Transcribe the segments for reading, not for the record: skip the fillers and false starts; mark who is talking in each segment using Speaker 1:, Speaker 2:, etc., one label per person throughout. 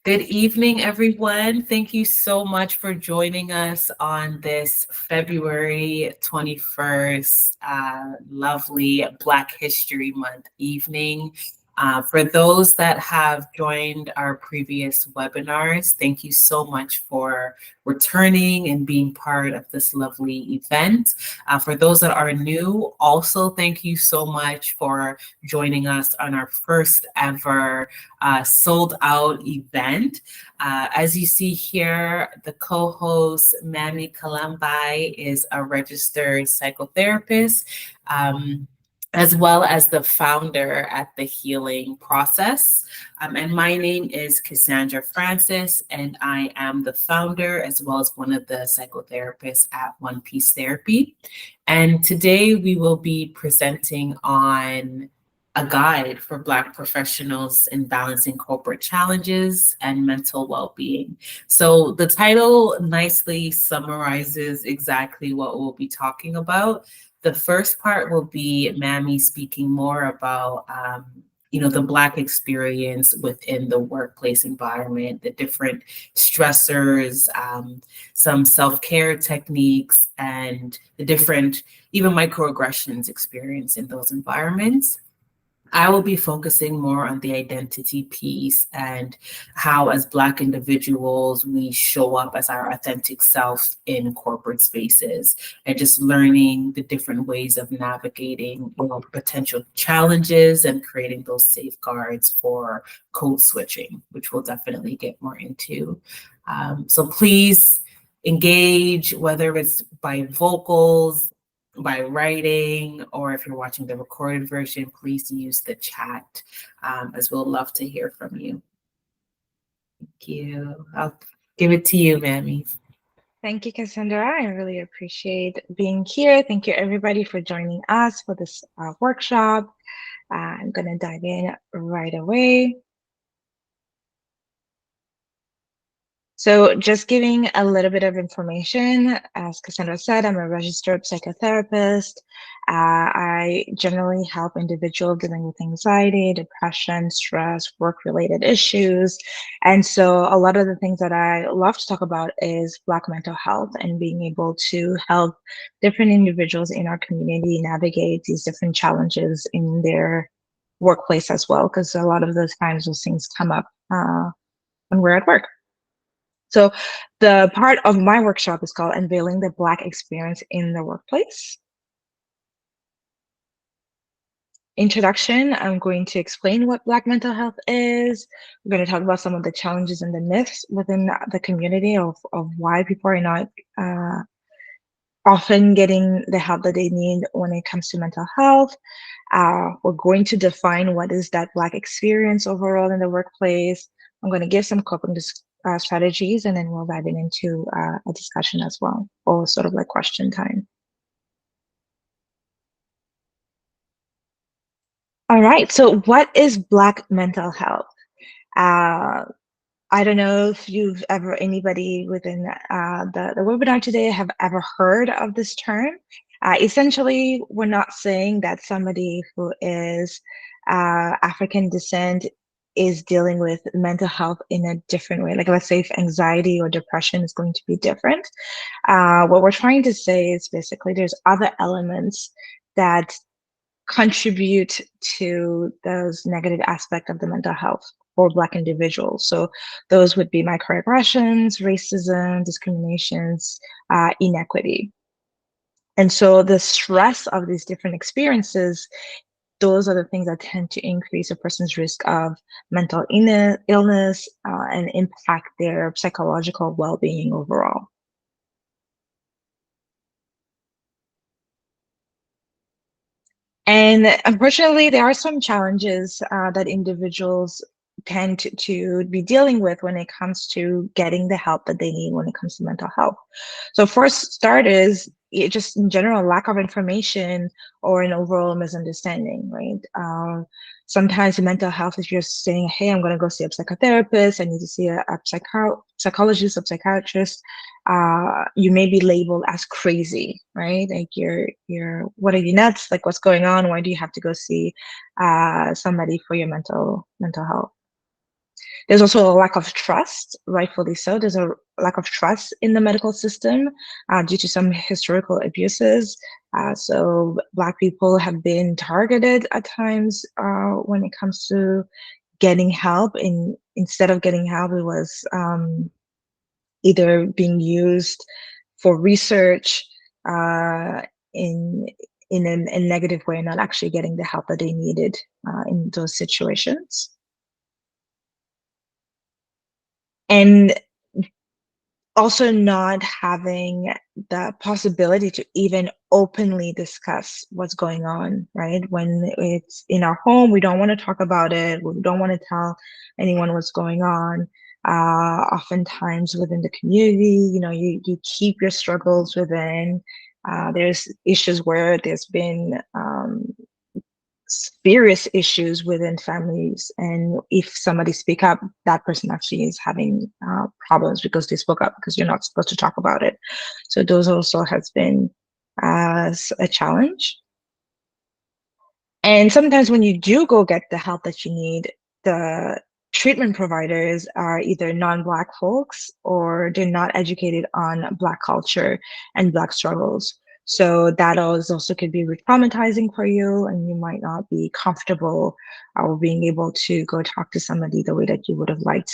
Speaker 1: Good evening, everyone. Thank you so much for joining us on this February 21st, lovely Black History Month evening. For those that have joined our previous webinars, thank you so much for returning and being part of this lovely event. For those that are new, also thank you so much for joining us on our first ever sold out event. As you see here, the co-host Mamy Kalambay is a registered psychotherapist. As well as the founder at the Healing Process. And my name is Cassandra Francis, and I am the founder as well as one of the psychotherapists at One Piece Therapy. And today we will be presenting on a guide for Black professionals in balancing corporate challenges and mental well-being. So the title nicely summarizes exactly what we'll be talking about. The first part will be Mamy speaking more about the Black experience within the workplace environment, the different stressors, some self-care techniques, and the different even microaggressions experienced in those environments. I will be focusing more on the identity piece and how, as Black individuals, we show up as our authentic selves in corporate spaces and just learning the different ways of navigating potential challenges and creating those safeguards for code switching, which we'll definitely get more into. So please engage, whether it's by vocals, by writing, or if you're watching the recorded version, please use the chat, as we'll love to hear from you. Thank you. I'll give it to you, Mamy.
Speaker 2: Thank you, Cassandra. I really appreciate being here. Thank you, everybody, for joining us for this workshop. I'm going to dive in right away. So just giving a little bit of information, as Cassandra said, I'm a registered psychotherapist. I generally help individuals dealing with anxiety, depression, stress, work-related issues. And so a lot of the things that I love to talk about is Black mental health and being able to help different individuals in our community navigate these different challenges in their workplace as well, because a lot of those times those things come up when we're at work. So the part of my workshop is called Unveiling the Black Experience in the Workplace. Introduction, I'm going to explain what Black mental health is. We're going to talk about some of the challenges and the myths within the community of why people are not often getting the help that they need when it comes to mental health. We're going to define what is that Black experience overall in the workplace. I'm going to give some coping strategies, and then we'll dive into a discussion as well, or sort of like question time. All right, so what is Black mental health? I don't know if anybody within the webinar today have ever heard of this term. Essentially, we're not saying that somebody who is African descent is dealing with mental health in a different way. Like, let's say if anxiety or depression is going to be different. What we're trying to say is basically there's other elements that contribute to those negative aspects of the mental health for Black individuals. So those would be microaggressions, racism, discriminations, inequity. And so the stress of these different experiences, those are the things that tend to increase a person's risk of mental illness and impact their psychological well-being overall. And unfortunately, there are some challenges that individuals tend to be dealing with when it comes to getting the help that they need when it comes to mental health. So first start is just in general, lack of information or an overall misunderstanding, right? Sometimes mental health is just saying, hey, I'm going to go see a psychotherapist. I need to see a psychologist, a psychiatrist. You may be labeled as crazy, right? Like what are you nuts? Like, what's going on? Why do you have to go see somebody for your mental health? There's also a lack of trust, rightfully so. There's a lack of trust in the medical system due to some historical abuses. So Black people have been targeted at times when it comes to getting help. Instead of getting help, it was either being used for research in a negative way, not actually getting the help that they needed in those situations. And also not having the possibility to even openly discuss what's going on, right? When it's in our home, we don't want to talk about it. We don't want to tell anyone what's going on. Oftentimes within the community, you keep your struggles within. There's issues where there's been serious issues within families, and if somebody speak up, that person actually is having problems because they spoke up, because you're not supposed to talk about it. So those also has been as a challenge. And sometimes when you do go get the help that you need, the treatment providers are either non-Black folks or they're not educated on Black culture and Black struggles. So that also could be re-traumatizing for you, and you might not be comfortable being able to go talk to somebody the way that you would have liked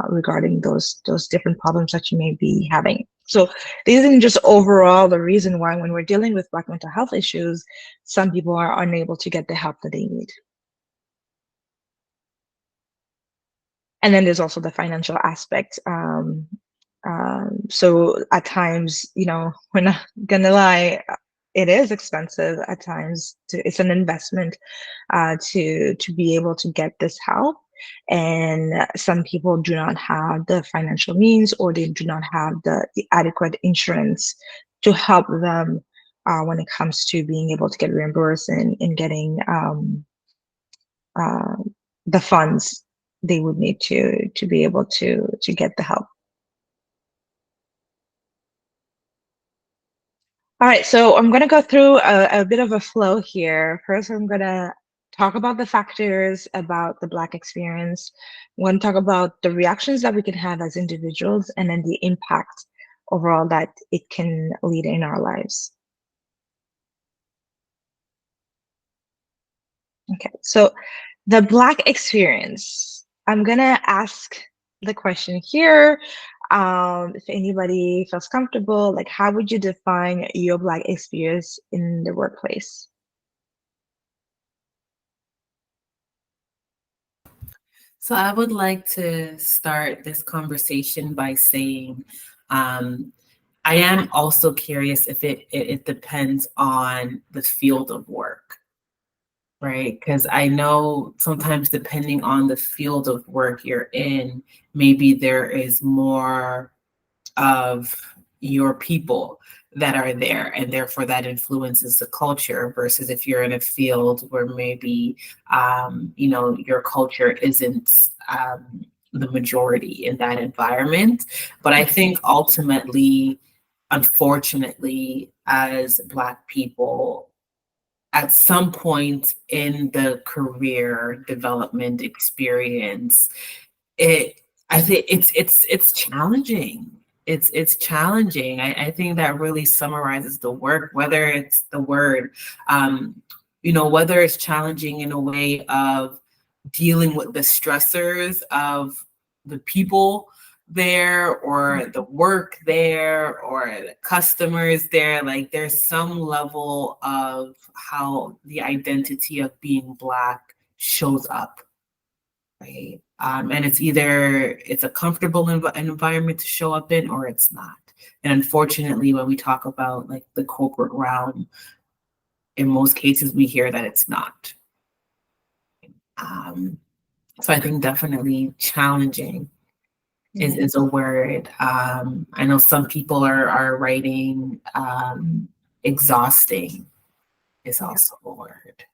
Speaker 2: regarding those different problems that you may be having. So this isn't just overall the reason why when we're dealing with Black mental health issues, some people are unable to get the help that they need. And then there's also the financial aspect. So at times, we're not gonna lie, it is expensive at times. It's an investment to be able to get this help. And some people do not have the financial means, or they do not have the adequate insurance to help them when it comes to being able to get reimbursed and getting uh, the funds they would need to be able to get the help. All right, so I'm going to go through a bit of a flow here. First, I'm going to talk about the factors about the Black experience. I'm going to talk about the reactions that we can have as individuals, and then the impact overall that it can lead in our lives. Okay, so the Black experience. I'm going to ask the question here. If anybody feels comfortable, like, how would you define your Black experience in the workplace?
Speaker 1: So I would like to start this conversation by saying, I am also curious if it depends on the field of work, right? Because I know sometimes depending on the field of work you're in, maybe there is more of your people that are there, and therefore that influences the culture, versus if you're in a field where maybe your culture isn't the majority in that environment. But I think ultimately, unfortunately, as Black people, at some point in the career development experience, it I think it's challenging. It's challenging. I think that really summarizes the work, whether it's the word, whether it's challenging in a way of dealing with the stressors of the people there, or the work there, or the customers there. Like, there's some level of how the identity of being Black shows up, right? And it's a comfortable environment to show up in, or it's not. And unfortunately, when we talk about like the corporate realm, in most cases we hear that it's not. So I think definitely challenging is a word. I know some people are writing exhausting is also a word.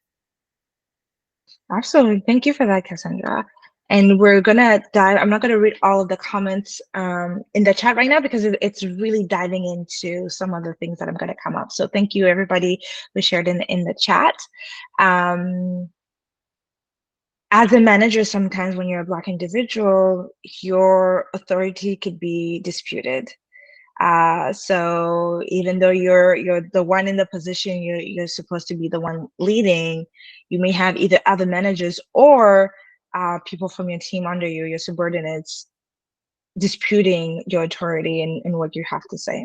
Speaker 2: Absolutely. Thank you for that, Cassandra. And we're gonna dive, I'm not gonna read all of the comments in the chat right now, because it's really diving into some of the things that I'm gonna come up. So thank you everybody who shared in the chat. As a manager, sometimes when you're a Black individual, your authority could be disputed. So even though you're the one in the position, you're supposed to be the one leading, you may have either other managers or people from your team under you, your subordinates, disputing your authority and what you have to say.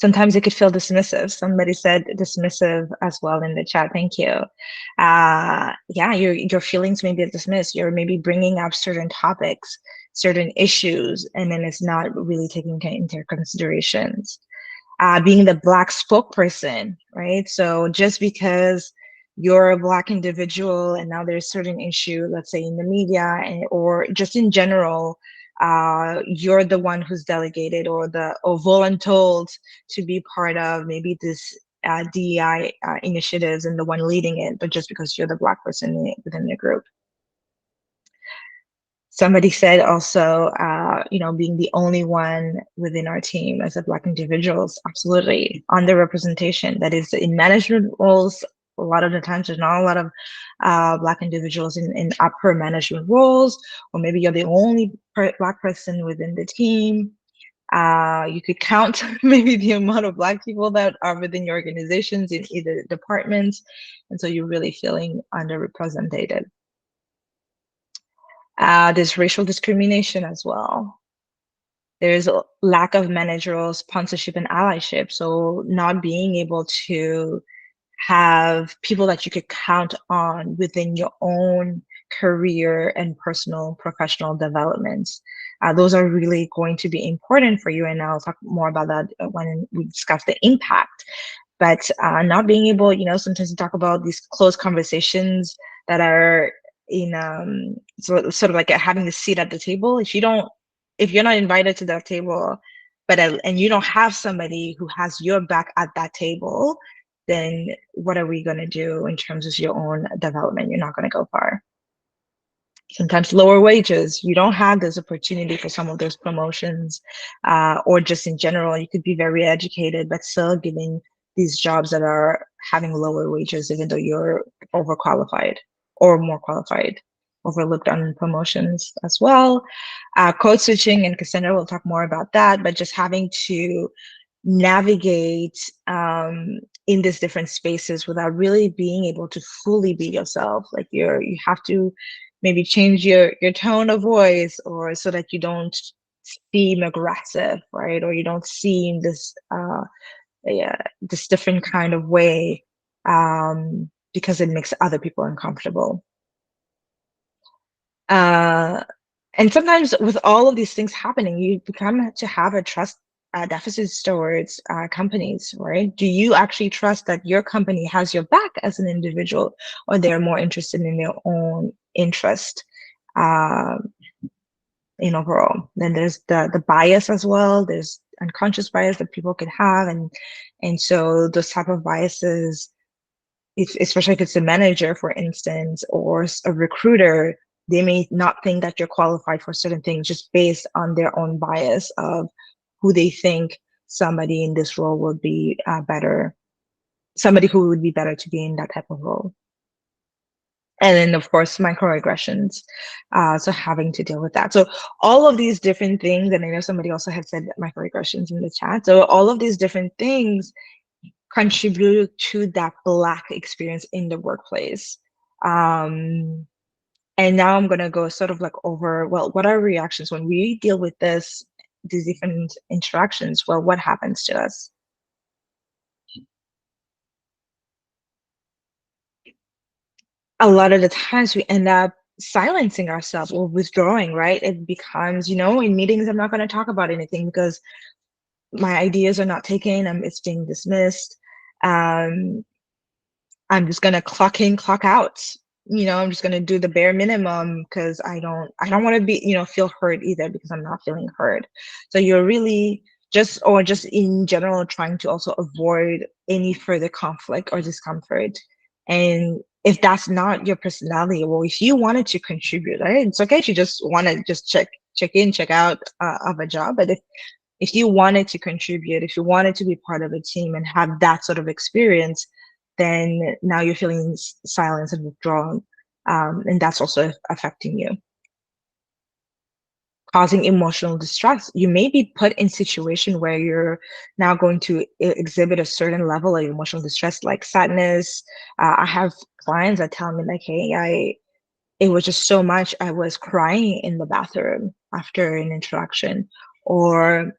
Speaker 2: Sometimes it could feel dismissive. Somebody said dismissive as well in the chat. Thank you. Yeah, your feelings may be dismissed. You're maybe bringing up certain topics, certain issues, and then it's not really taking into considerations. Being the Black spokesperson, right? So just because you're a Black individual and now there's certain issue, let's say in the media or just in general, you're the one who's delegated or voluntold to be part of maybe this DEI initiatives and the one leading it, but just because you're the Black person within the group. Somebody said also, being the only one within our team as a Black individuals, absolutely underrepresentation. That is in management roles. A lot of the times, there's not a lot of Black individuals in upper management roles, or maybe you're the only Black person within the team. You could count maybe the amount of Black people that are within your organizations in either departments, and so you're really feeling underrepresented. There's racial discrimination as well. There's a lack of managerial sponsorship and allyship. So not being able to have people that you could count on within your own career and personal professional developments. Those are really going to be important for you. And I'll talk more about that when we discuss the impact. But not being able, sometimes we talk about these close conversations that are in sort of like having the seat at the table. If you're not invited to that table, and you don't have somebody who has your back at that table, then what are we going to do in terms of your own development? You're not going to go far. Sometimes lower wages, you don't have this opportunity for some of those promotions, or just in general, you could be very educated, but still getting these jobs that are having lower wages, even though you're overqualified or more qualified, overlooked on promotions as well. Code switching, and Cassandra will talk more about that, but just having to navigate in these different spaces without really being able to fully be yourself. Like you have to maybe change your tone of voice, or so that you don't seem aggressive, right? Or you don't seem this this different kind of way, because it makes other people uncomfortable. And sometimes with all of these things happening, you become to have a trust deficits towards companies, right? Do you actually trust that your company has your back as an individual, or they're more interested in their own interest in overall? Then there's the bias as well. There's unconscious bias that people could have, and so those type of biases, especially if it's a manager, for instance, or a recruiter, they may not think that you're qualified for certain things just based on their own bias of who they think somebody in this role would be better, somebody who would be better to be in that type of role. And then, of course, microaggressions. So having to deal with that. So all of these different things, and I know somebody also had said microaggressions in the chat. So all of these different things contribute to that Black experience in the workplace. And now I'm going to go sort of like over, well, what are reactions when we deal with these different interactions? Well, what happens to us? A lot of the times we end up silencing ourselves or withdrawing, right? It becomes, in meetings, I'm not going to talk about anything because my ideas are not taken. It's being dismissed. I'm just going to clock in, clock out. I'm just going to do the bare minimum because I don't want to be, feel hurt either, because I'm not feeling heard. So you're really just in general trying to also avoid any further conflict or discomfort. And if that's not your personality, well, if you wanted to contribute, right, it's okay if you just want to just check in, check out of a job. But if you wanted to contribute, if you wanted to be part of a team and have that sort of experience, then now you're feeling silence and withdrawn. And that's also affecting you, causing emotional distress. You may be put in situation where you're now going to exhibit a certain level of emotional distress, like sadness. I have clients that tell me like, hey, it was just so much. I was crying in the bathroom after an interaction, or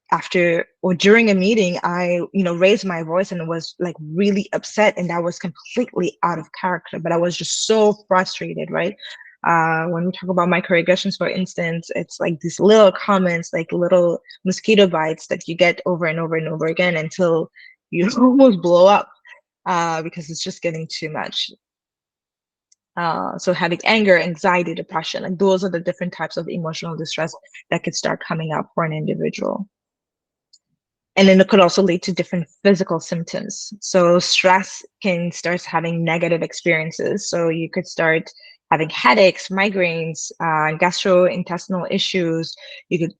Speaker 2: during a meeting, I, raised my voice and was like really upset, and that was completely out of character, but I was just so frustrated, right? When we talk about microaggressions, for instance, it's like these little comments, like little mosquito bites that you get over and over and over again until you almost blow up, because it's just getting too much. So having anger, anxiety, depression, and those are the different types of emotional distress that could start coming up for an individual. And then it could also lead to different physical symptoms. So stress can start having negative experiences. So you could start having headaches, migraines, gastrointestinal issues. You could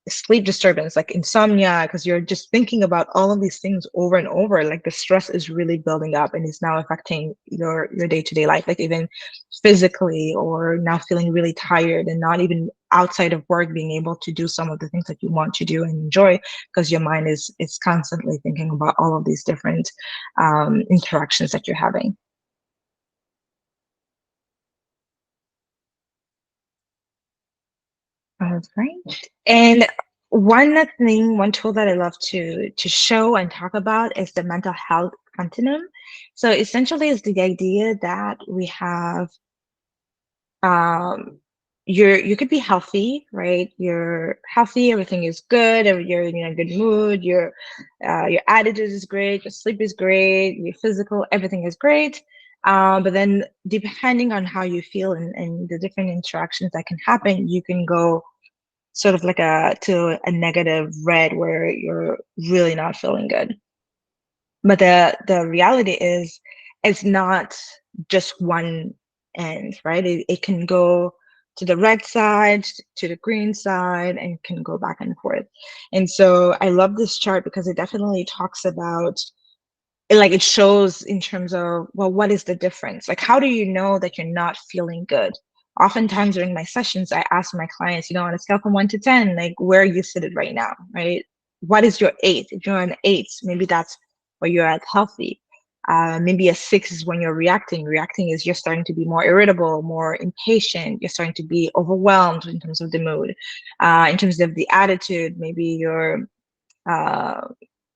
Speaker 2: sleep disturbance like insomnia, because you're just thinking about all of these things over and over. Like the stress is really building up and is now affecting your day-to-day life, like even physically, or now feeling really tired and not even outside of work being able to do some of the things that you want to do and enjoy, because your mind is constantly thinking about all of these different interactions that you're having. That's great. And one tool that I love to show and talk about is the mental health continuum. So essentially, it's the idea that we have um you could be healthy, right? You're healthy, everything is good, you're in a good mood, your attitude is great, your sleep is great, your physical, everything is great. But then depending on how you feel and the different interactions that can happen, you can go sort of like a negative red where you're really not feeling good. But the reality is it's not just one end, right? It can go to the red side, to the green side, and can go back and forth. And so I love this chart because it definitely talks about, like, it shows in terms of, well, what is the difference? Like, how do you know that you're not feeling good? Oftentimes during my sessions, I ask my clients, on a scale from 1 to 10, like, where are you seated right now, right? What is your eight? If you're an eight, maybe that's where you're at healthy. Maybe a 6 is when you're reacting. Reacting is you're starting to be more irritable, more impatient. You're starting to be overwhelmed in terms of the mood. In terms of the attitude, maybe uh,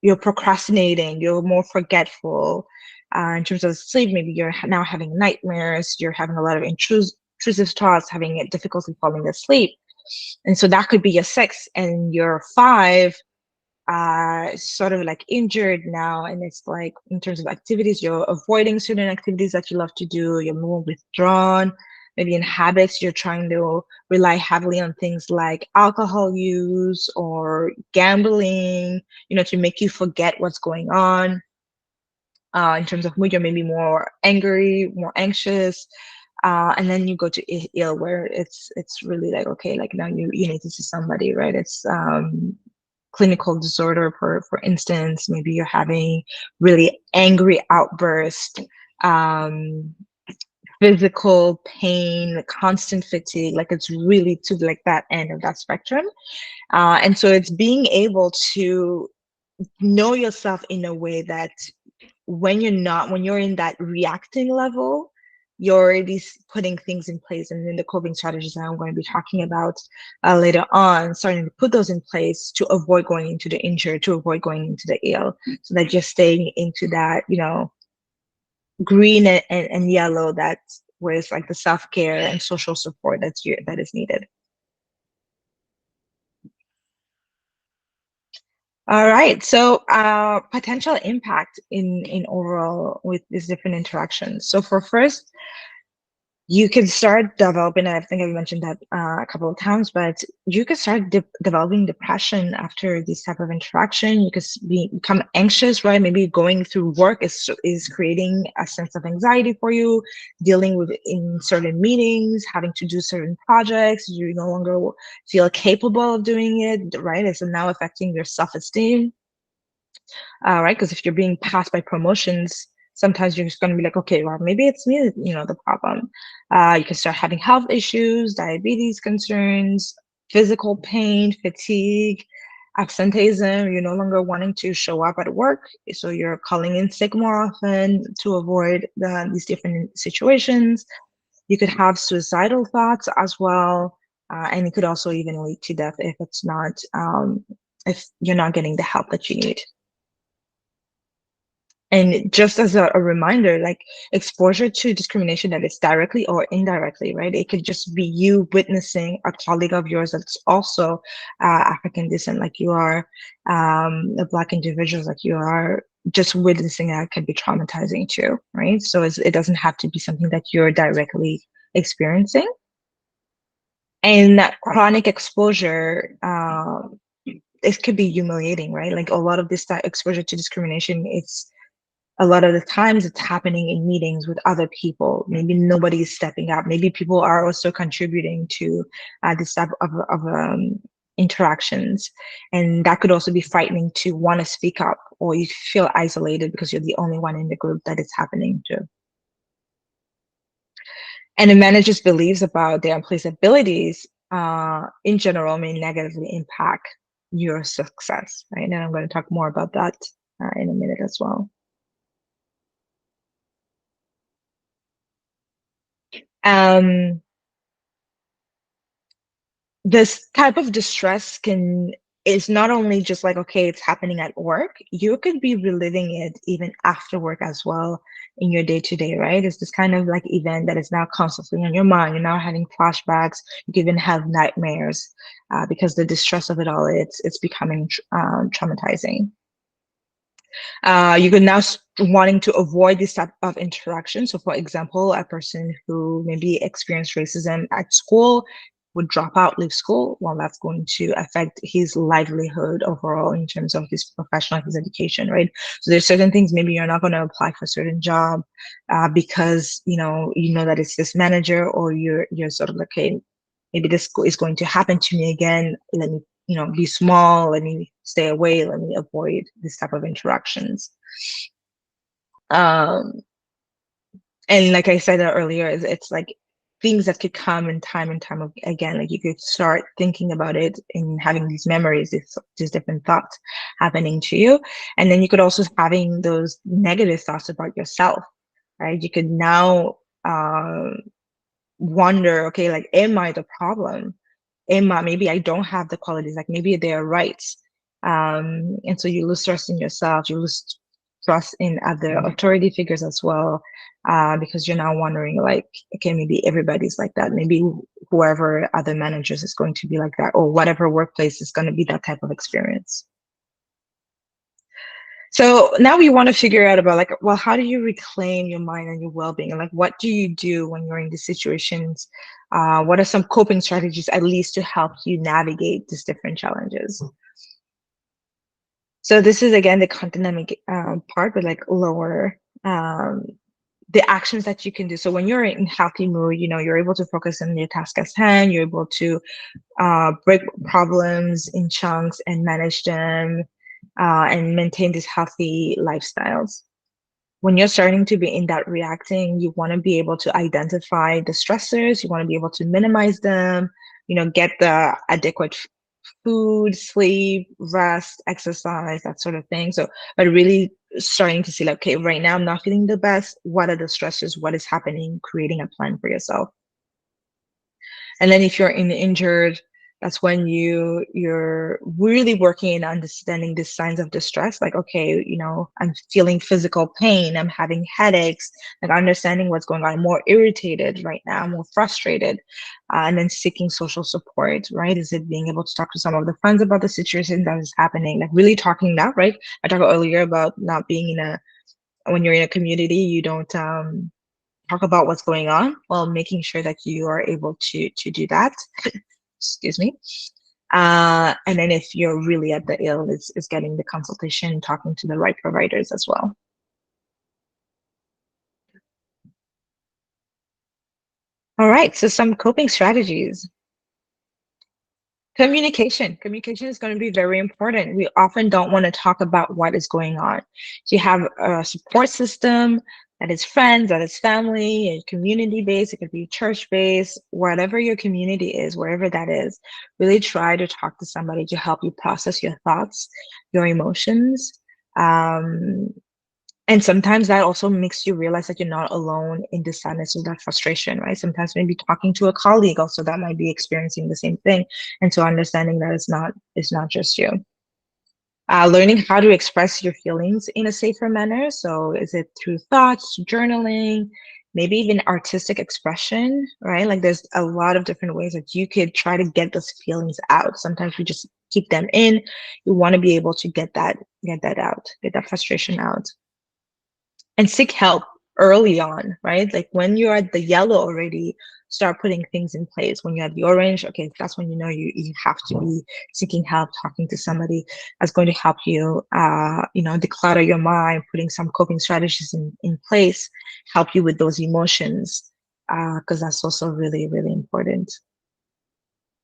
Speaker 2: you're procrastinating, you're more forgetful. In terms of sleep, maybe you're now having nightmares, you're having a lot of intrusive thoughts, having a difficulty falling asleep. And so that could be your 6, and your 5 sort of like injured now. And it's like, in terms of activities, you're avoiding certain activities that you love to do, you're more withdrawn. Maybe in habits, you're trying to rely heavily on things like alcohol use or gambling, to make you forget what's going on. In terms of mood, you're maybe more angry, more anxious. And then you go to ill, where it's really like, okay, like now you need to see somebody, right? It's clinical disorder, for instance. Maybe you're having really angry outburst, um, physical pain, constant fatigue, like it's really to like that end of that spectrum. And so it's being able to know yourself in a way that when you're in that reacting level, you're already putting things in place. And then the coping strategies that I'm going to be talking about later on, starting to put those in place to avoid going into the injured, to avoid going into the ill, so that you're staying into that, green and yellow, that's where it's like the self-care and social support that is needed. All right. So potential impact in overall with these different interactions. So for first, you can start developing, I think I've mentioned that a couple of times, but you can start developing depression after this type of interaction. You could become anxious, right? Maybe going through work is creating a sense of anxiety for you, dealing with in certain meetings, having to do certain projects. You no longer feel capable of doing it, right? It's now affecting your self-esteem, right? Because if you're being passed by promotions, sometimes you're just going to be like, okay, well, maybe it's me, the problem. You can start having health issues, diabetes concerns, physical pain, fatigue, absenteeism. You're no longer wanting to show up at work, so you're calling in sick more often to avoid these different situations. You could have suicidal thoughts as well, and it could also even lead to death if it's not if you're not getting the help that you need. And just as a reminder, like exposure to discrimination that is directly or indirectly, right? It could just be you witnessing a colleague of yours that's also African descent, like you are, a Black individual, like you are. Just witnessing that can be traumatizing too, right? So it doesn't have to be something that you're directly experiencing. And that chronic exposure, it could be humiliating, right? Like a lot of this exposure to discrimination, it's a lot of the times it's happening in meetings with other people. Maybe nobody's stepping up. Maybe people are also contributing to this type of interactions. And that could also be frightening to want to speak up, or you feel isolated because you're the only one in the group that it's happening to. And the manager's beliefs about their employees' abilities in general may negatively impact your success, right? And I'm going to talk more about that in a minute as well. This type of distress is not only just like, okay, it's happening at work, you could be reliving it even after work as well in your day to day, right? It's this kind of like event that is now constantly on your mind. You're now having flashbacks. You could even have nightmares because the distress of it all, it's becoming traumatizing. You could now wanting to avoid this type of interaction. So for example, a person who maybe experienced racism at school would drop out, leave school. Well, that's going to affect his livelihood overall in terms of his professional, his education, right? So there's certain things maybe you're not going to apply for a certain job because you know that it's this manager, or you're sort of like, okay, maybe this is going to happen to me again. Let me be small, let me stay away, let me avoid this type of interactions. And like I said earlier, it's like things that could come in time and time again. Like you could start thinking about it and having these memories, these different thoughts happening to you. And then you could also having those negative thoughts about yourself, right? You could now wonder, okay, like, am I the problem? Maybe I don't have the qualities, like maybe they're right. And so you lose trust in yourself, you lose trust in other authority figures as well, because you're now wondering, like, okay, maybe everybody's like that. Maybe whoever other managers is going to be like that, or whatever workplace is going to be that type of experience. So now we want to figure out about, like, well, how do you reclaim your mind and your well-being? And like, what do you do when you're in these situations? What are some coping strategies, at least, to help you navigate these different challenges? So this is, again, the dynamic part, but like lower the actions that you can do. So when you're in healthy mood, you're able to focus on your task at hand. You're able to break problems in chunks and manage them, and maintain these healthy lifestyles. When you're starting to be in that reacting, you want to be able to identify the stressors. You want to be able to minimize them, get the adequate food, sleep, rest, exercise, that sort of thing. So, but really starting to see, like, okay, right now I'm not feeling the best. What are the stressors? What is happening? Creating a plan for yourself. And then if you're injured, that's when you're really working on understanding the signs of distress. Like, okay, I'm feeling physical pain, I'm having headaches, like understanding what's going on. I'm more irritated right now, I'm more frustrated. And then seeking social support, right? Is it being able to talk to some of the friends about the situation that is happening? Like really talking that, right? I talked earlier about not being when you're in a community, you don't talk about what's going on, while making sure that you are able to do that. Excuse me. And then if you're really at the ill, is getting the consultation, talking to the right providers as well. All right, so some coping strategies. Communication is going to be very important. We often don't want to talk about what is going on. So you have a support system that is friends, that is family, and community based. It could be church based, whatever your community is, wherever that is. Really try to talk to somebody to help you process your thoughts, your emotions. Um, and sometimes that also makes you realize that you're not alone in the sadness or that frustration, right? Sometimes maybe talking to a colleague also that might be experiencing the same thing. And so understanding that it's not just you. Learning how to express your feelings in a safer manner. So is it through thoughts, journaling, maybe even artistic expression, right? Like there's a lot of different ways that you could try to get those feelings out. Sometimes we just keep them in. You want to be able to get that out, get that frustration out, and seek help early on, right? Like when you're at the yellow already, start putting things in place. When you're at the orange, okay, that's when you know you have to be seeking help, talking to somebody that's going to help you, declutter your mind, putting some coping strategies in place, help you with those emotions, because that's also really, really important.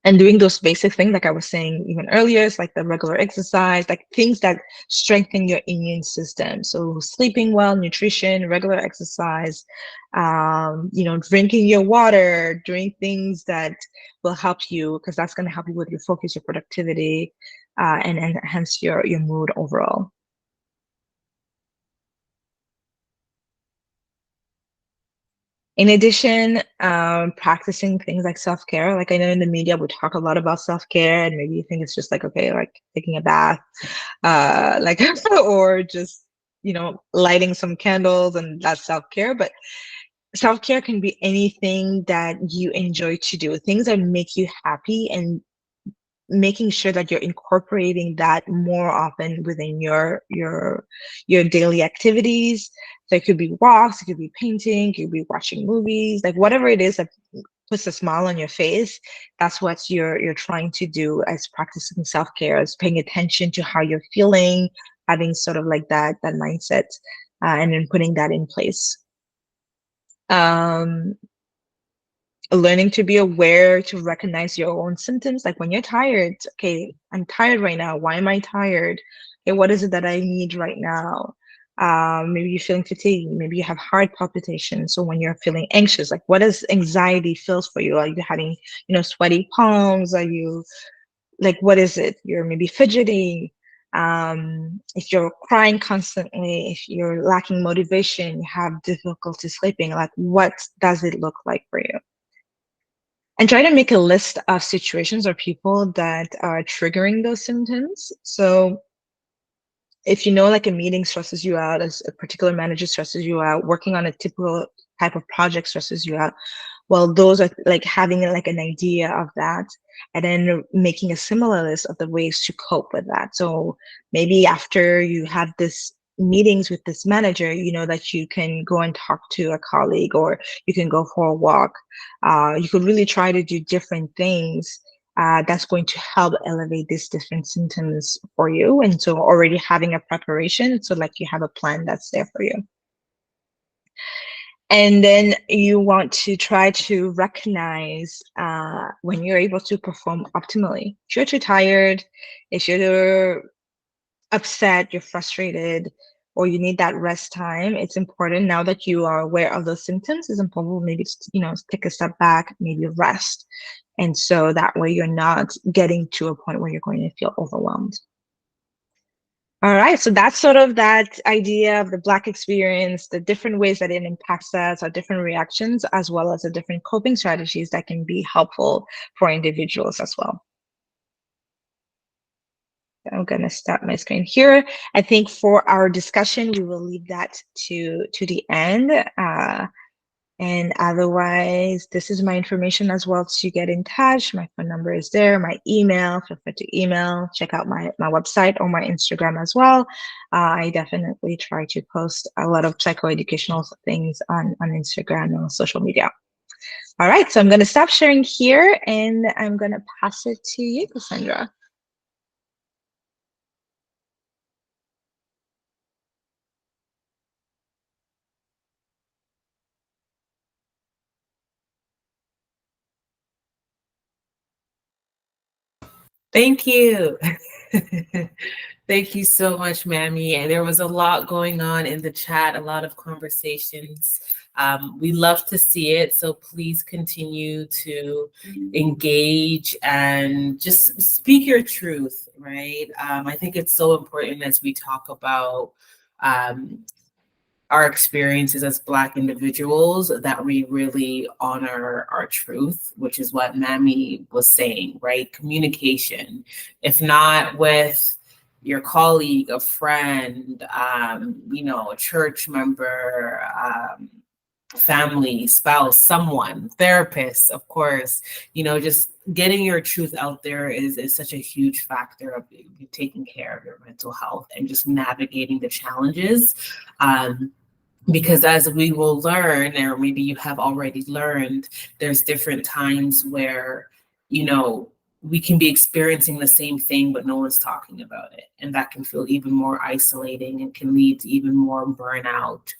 Speaker 2: And doing those basic things, like I was saying even earlier, it's like the regular exercise, like things that strengthen your immune system. So sleeping well, nutrition, regular exercise, drinking your water, doing things that will help you, because that's going to help you with your focus, your productivity, and enhance your mood overall. In addition, practicing things like self-care. Like I know in the media we talk a lot about self-care, and maybe you think it's just like, okay, like taking a bath, like or just lighting some candles, and that's self-care. But self-care can be anything that you enjoy to do, things that make you happy, and making sure that you're incorporating that more often within your daily activities. So it could be walks, it could be painting, it could be watching movies, like whatever it is that puts a smile on your face. That's what you're trying to do as practicing self-care, as paying attention to how you're feeling, having sort of like that mindset, and then putting that in place. Um, Learning to be aware to recognize your own symptoms, like when you're tired, okay, I'm tired right now, why am I tired? Okay, what is it that I need right now? Maybe you're feeling fatigued, maybe you have heart palpitations. So when you're feeling anxious, like what does anxiety feels for you? Are you having sweaty palms? Are you, like, what is it? You're maybe fidgety. If you're crying constantly, if you're lacking motivation, you have difficulty sleeping, like what does it look like for you? And try to make a list of situations or people that are triggering those symptoms. So if you know like a meeting stresses you out, as a particular manager stresses you out, working on a typical type of project stresses you out, well, those are like having like an idea of that, and then making a similar list of the ways to cope with that. So maybe after you have this meetings with this manager, you know that you can go and talk to a colleague, or you can go for a walk. You could really try to do different things that's going to help elevate these different symptoms for you. And so already having a preparation, so like you have a plan that's there for you. And then you want to try to recognize when you're able to perform optimally. If you're too tired, if you're upset, you're frustrated, or you need that rest time, it's important now that you are aware of those symptoms, it's important maybe to take a step back, maybe rest. And so that way you're not getting to a point where you're going to feel overwhelmed. All right, so that's sort of that idea of the Black experience, the different ways that it impacts us, our different reactions, as well as the different coping strategies that can be helpful for individuals as well. I'm going to stop my screen here. I think for our discussion, we will leave that to the end. And otherwise, this is my information as well to get in touch. My phone number is there, my email, feel free to email, check out my website or my Instagram as well. I definitely try to post a lot of psychoeducational things on Instagram and on social media. All right, so I'm going to stop sharing here, and I'm going to pass it to you, Cassandra.
Speaker 1: Thank you. Thank you so much, Mammy. And there was a lot going on in the chat, a lot of conversations. We love to see it. So please continue to engage and just speak your truth, right? I think it's so important as we talk about um, our experiences as Black individuals that we really honor our truth, which is what Mammy was saying, right? Communication, if not with your colleague, a friend, a church member, family, spouse, someone, therapist, of course, just getting your truth out there is such a huge factor of you taking care of your mental health and just navigating the challenges. Because as we will learn, or maybe you have already learned, there's different times where, we can be experiencing the same thing, but no one's talking about it. And that can feel even more isolating and can lead to even more burnout.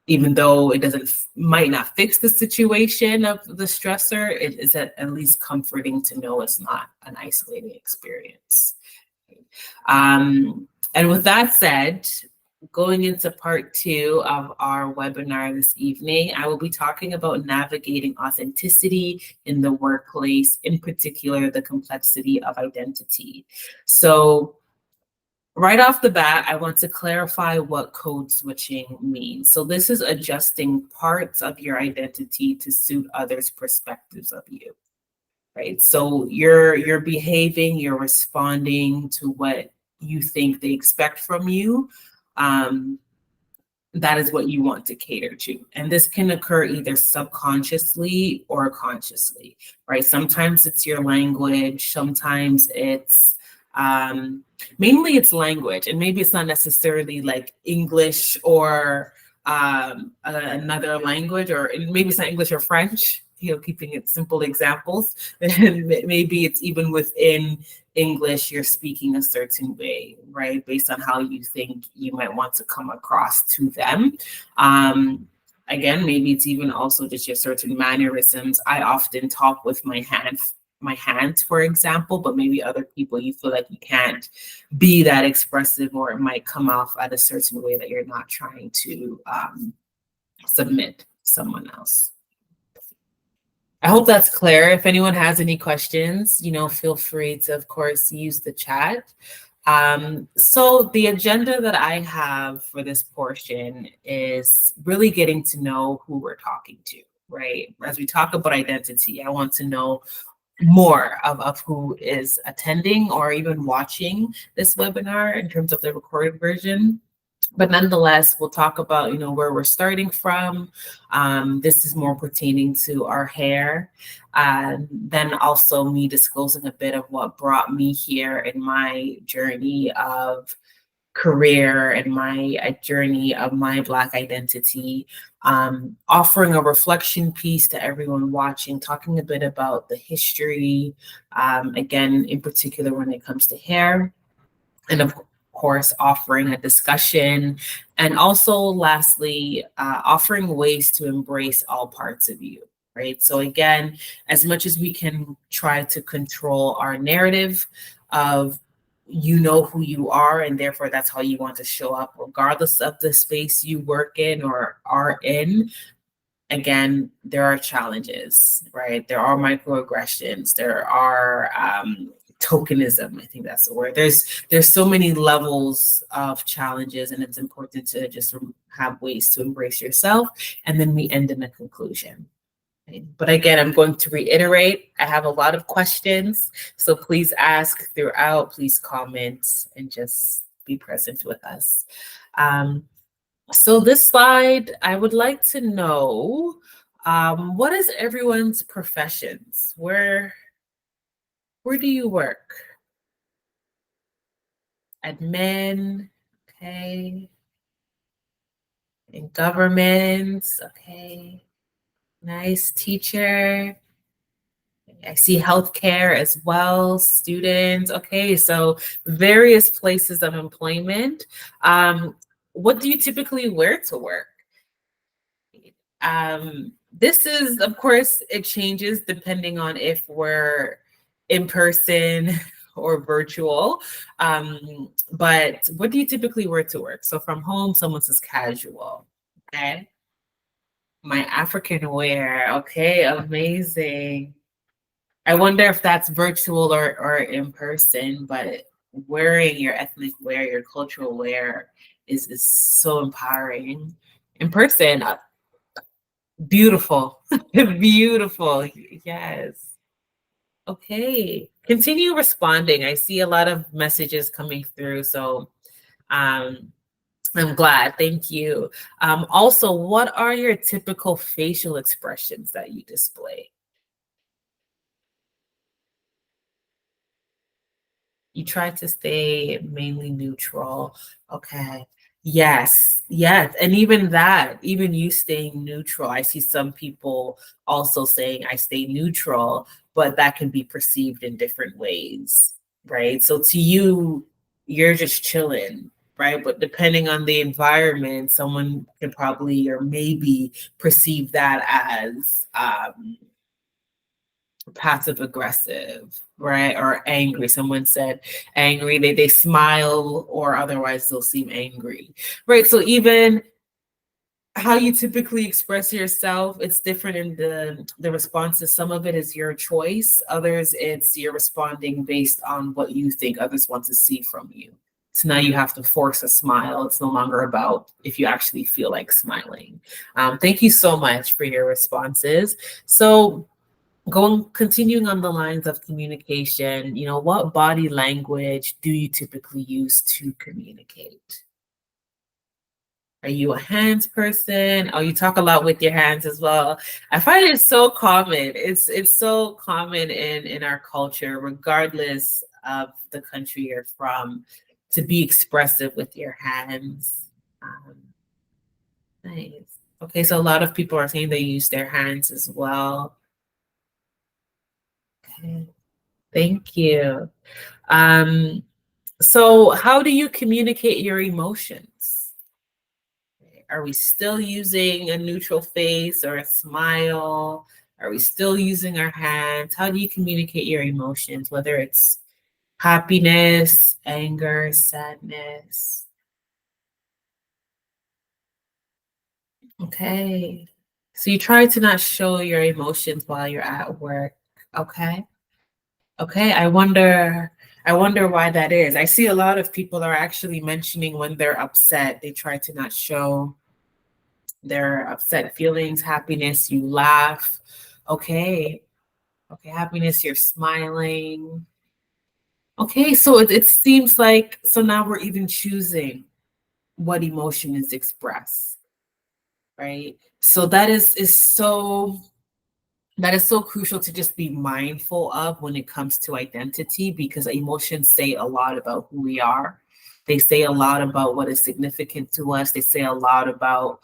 Speaker 1: Even though it might not fix the situation of the stressor, it is at least comforting to know it's not an isolating experience. And with that said, going into part 2 of our webinar this evening, I will be talking about navigating authenticity in the workplace, in particular, the complexity of identity. So right off the bat, I want to clarify what code switching means. So this is adjusting parts of your identity to suit others' perspectives of you, right? So you're behaving, you're responding to what you think they expect from you. That is what you want to cater to. And this can occur either subconsciously or consciously, right? Sometimes it's your language, sometimes it's mainly it's language, and maybe it's not necessarily like English or another language, or maybe it's not English or French, keeping it simple examples. And maybe it's even within English, you're speaking a certain way, right? Based on how you think you might want to come across to them. Again, maybe it's even also just your certain mannerisms. I often talk with my hands, for example, but maybe other people, you feel like you can't be that expressive, or it might come off at a certain way that you're not trying to submit someone else. I hope that's clear. If anyone has any questions, feel free to, of course, use the chat. So the agenda that I have for this portion is really getting to know who we're talking to, right? As we talk about identity, I want to know more of who is attending or even watching this webinar in terms of the recorded version. But nonetheless, we'll talk about, where we're starting from. This is more pertaining to our hair. Then also me disclosing a bit of what brought me here in my journey of career and my journey of my Black identity, offering a reflection piece to everyone watching, talking a bit about the history, again, in particular when it comes to hair, and of course, offering a discussion, and also lastly, offering ways to embrace all parts of you, right? So again, as much as we can try to control our narrative of who you are, and therefore that's how you want to show up, regardless of the space you work in or are in. Again, there are challenges, right? There are microaggressions. There are tokenism. I think that's the word. There's so many levels of challenges, and it's important to just have ways to embrace yourself. And then we end in a conclusion. But again, I'm going to reiterate, I have a lot of questions, so please ask throughout, please comment, and just be present with us. So this slide, I would like to know, what is everyone's professions? Where do you work? Admin, okay. In government, okay. Nice. Teacher. I see healthcare as well, students. Okay, so various places of employment. What do you typically wear to work? This is, of course, it changes depending on if we're in person or virtual. But what do you typically wear to work? So from home, someone says casual. Okay. My African wear. Okay, amazing. I wonder if that's virtual or in person, but wearing your ethnic wear, your cultural wear is so empowering. In person, beautiful. Beautiful. Yes. Okay. Continue responding. I see a lot of messages coming through. So um I'm glad. Thank you. Also, what are your typical facial expressions that you display? You try to stay mainly neutral. Okay. Yes. Yes. And even that, even you staying neutral, I see some people also saying I stay neutral, but that can be perceived in different ways, right? So to you, you're just chilling, right? But depending on the environment, someone can probably or maybe perceive that as passive aggressive, right? Or angry. Someone said angry, they smile or otherwise they'll seem angry, right? So even how you typically express yourself, it's different in the responses. Some of it is your choice, others it's you're responding based on what you think others want to see from you. So now you have to force a smile. It's no longer about if you actually feel like smiling. Thank you so much for your responses. So continuing on the lines of communication, what body language do you typically use to communicate? Are you a hands person? Oh, you talk a lot with your hands as well. I find it so common. It's so common in our culture, regardless of the country you're from, to be expressive with your hands. Um, nice. Okay, so a lot of people are saying they use their hands as well. Okay, thank you. Um, so how do you communicate your emotions? Are we still using a neutral face or a smile? Are we still using our hands? How do you communicate your emotions, whether it's happiness, anger, sadness? Okay. So you try to not show your emotions while you're at work. Okay. Okay, I wonder why that is. I see a lot of people are actually mentioning when they're upset, they try to not show their upset feelings, happiness, you laugh. Okay. Okay, happiness, you're smiling. Okay, so it seems like so now we're even choosing what emotion is expressed, right? So that is so crucial to just be mindful of when it comes to identity because emotions say a lot about who we are. They say a lot about what is significant to us. They say a lot about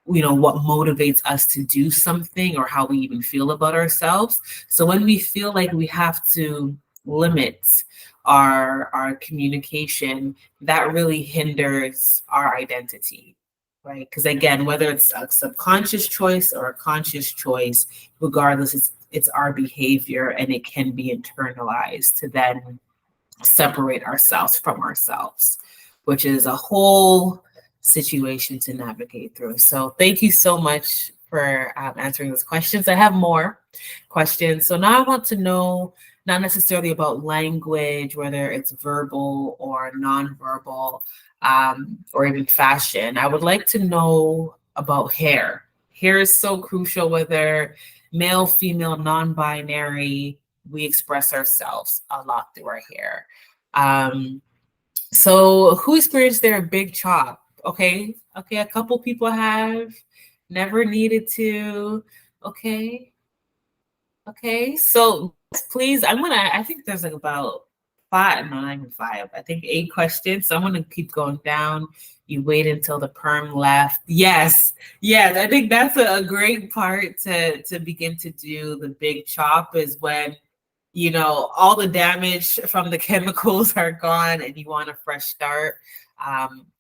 Speaker 1: what motivates us to do something or how we even feel about ourselves. So when we feel like we have to limit our communication, that really hinders our identity, right? Because again, whether it's a subconscious choice or a conscious choice, regardless, it's our behavior and it can be internalized to then separate ourselves from ourselves, which is a whole situation to navigate through. So thank you so much for answering those questions. I have more questions. So now I want to know not necessarily about language, whether it's verbal or nonverbal, or even fashion. I would like to know about hair. Hair is so crucial, whether male, female, non-binary, we express ourselves a lot through our hair. Um, so who experienced their big chop? Okay. Okay. A couple people have never needed to. Okay. Okay. So please, I think there's like about five, no, not even five, I think 8 questions. So I'm going to keep going down. You wait until the perm left. Yes. Yes. I think that's a great part to begin to do the big chop is when all the damage from the chemicals are gone and you want a fresh start.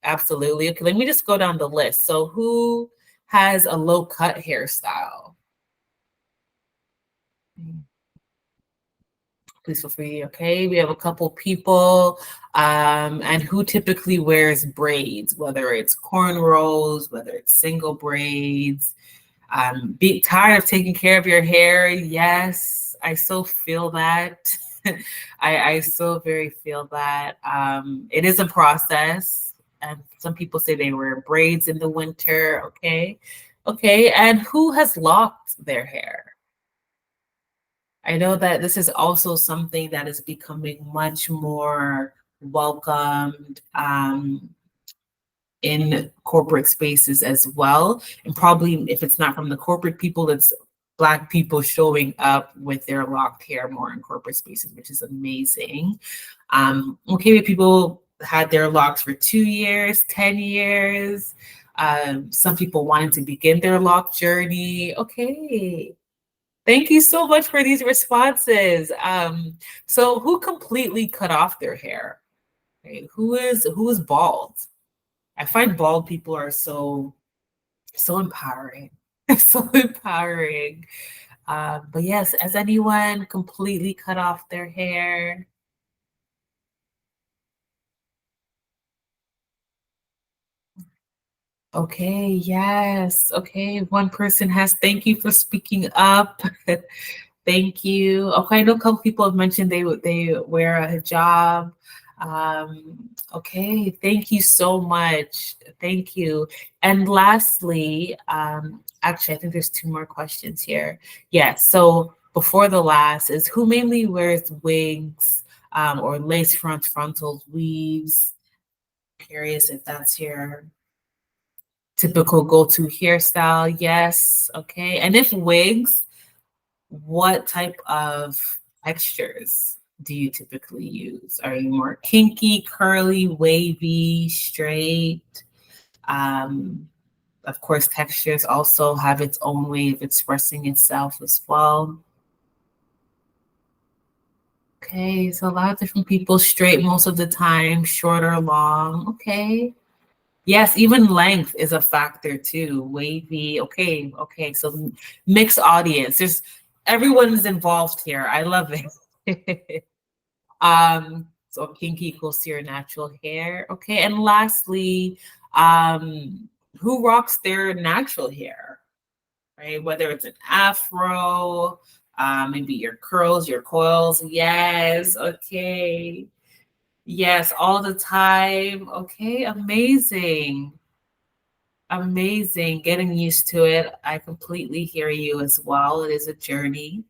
Speaker 1: Absolutely. Okay, let me just go down the list. So who has a low cut hairstyle? Please feel free. Okay, we have a couple people. And who typically wears braids, whether it's cornrows, whether it's single braids. Be tired of taking care of your hair. Yes, I so feel that. I so very feel that. It is a process. And some people say they wear braids in the winter. Okay. Okay. And who has locked their hair? I know that this is also something that is becoming much more welcomed in corporate spaces as well. And probably if it's not from the corporate people, it's Black people showing up with their locked hair more in corporate spaces, which is amazing. Okay, people had their locks for 2 years, 10 years. Some people wanted to begin their lock journey. Okay. Thank you so much for these responses. So who completely cut off their hair? Right? Who is bald? I find bald people are so empowering. So empowering. But yes, has anyone completely cut off their hair? Okay, yes. Okay, one person has. Thank you for speaking up. Thank you. Okay, I know a couple people have mentioned they wear a hijab. Okay, thank you so much. Thank you. And lastly, actually, I think there's two more questions here. Yes. So before the last is who mainly wears wigs or lace frontals, weaves. Curious if that's your typical go-to hairstyle. Yes. Okay. And if wigs, what type of textures do you typically use? Are you more kinky, curly, wavy, straight? Of course, textures also have its own way of expressing itself as well. Okay, so a lot of different people, straight most of the time, short or long. Okay. Yes, even length is a factor too. Wavy. Okay, okay. So mixed audience. There's everyone is involved here. I love it. So kinky equals to your natural hair. Okay, and lastly, who rocks their natural hair? Right? Whether it's an afro, maybe your curls, your coils. Yes, okay. Yes, all the time. Okay, amazing. Amazing. Getting used to it. I completely hear you as well. It is a journey.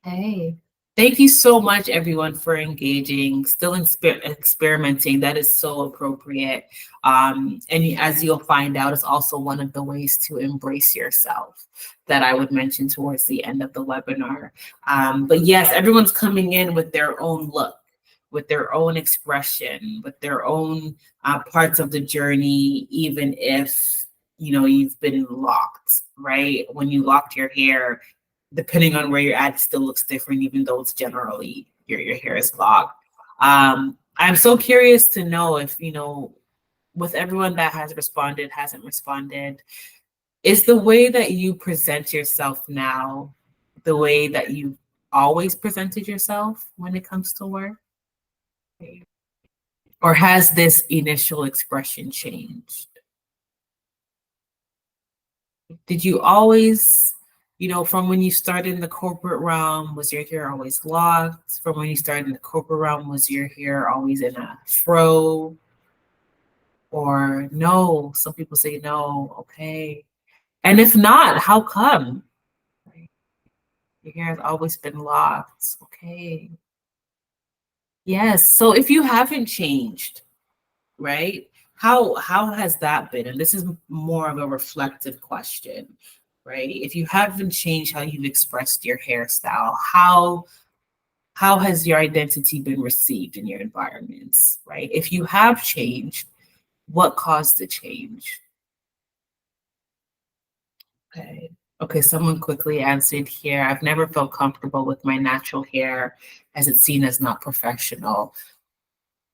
Speaker 1: Hey, thank you so much, everyone, for engaging, still experimenting. That is so appropriate. And as you'll find out, it's also one of the ways to embrace yourself that I would mention towards the end of the webinar. But yes, everyone's coming in with their own look, with their own expression, with their own parts of the journey, even if you've been locked, right? When you locked your hair, depending on where you're at, it still looks different, even though it's generally your hair is locked. I'm so curious to know if, with everyone that has responded, hasn't responded, is the way that you present yourself now the way that you always presented yourself when it comes to work? Or has this initial expression changed? Did you always, from when you started in the corporate realm, was your hair always locked? From when you started in the corporate realm, was your hair always in a fro? Or no? Some people say no. Okay. And if not, how come? Your hair has always been locked. Okay. Yes. So if you haven't changed, right? How has that been? And this is more of a reflective question, right? If you haven't changed how you've expressed your hairstyle, how has your identity been received in your environments, right? If you have changed, what caused the change? Okay. Okay, someone quickly answered here. I've never felt comfortable with my natural hair as it's seen as not professional.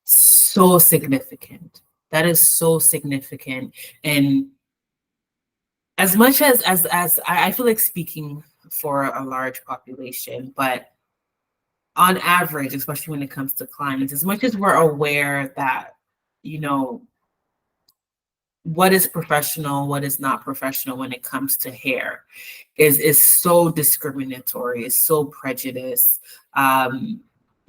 Speaker 1: So significant. That is so significant. And as much as I feel like speaking for a large population, but on average, especially when it comes to clients, as much as we're aware that, you know, what is professional, what is not professional when it comes to hair is so discriminatory, is so prejudiced.